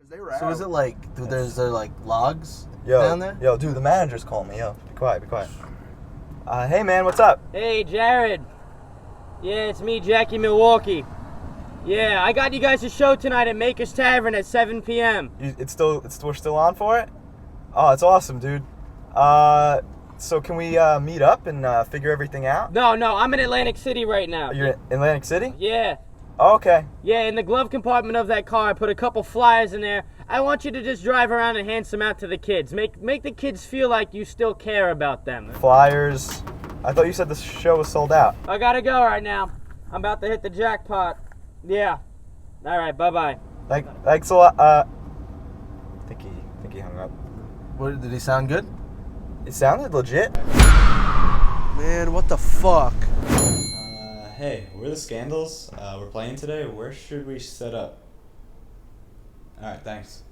they were So out. is it like, dude, is there like logs down there? Yo, dude, the manager's calling me. Yo, be quiet. Hey, man, what's up? Hey, Jared. Yeah, it's me, Jackie Milwaukee. Yeah, I got you guys a show tonight at Maker's Tavern at 7 p.m. We're still on for it? Oh, it's awesome, dude. So can we meet up and figure everything out? No, I'm in Atlantic City right now. You're in Atlantic City? Yeah. Oh, okay. Yeah, in the glove compartment of that car, I put a couple flyers in there. I want you to just drive around and hand some out to the kids. Make the kids feel like you still care about them. Flyers. I thought you said the show was sold out. I gotta go right now. I'm about to hit the jackpot. Yeah. All right, bye-bye. Thanks a lot. I think he hung up. What, did he sound good? It sounded legit. Man, what the fuck? Hey, we're the Scandals. We're playing today. Where should we set up? Alright, thanks.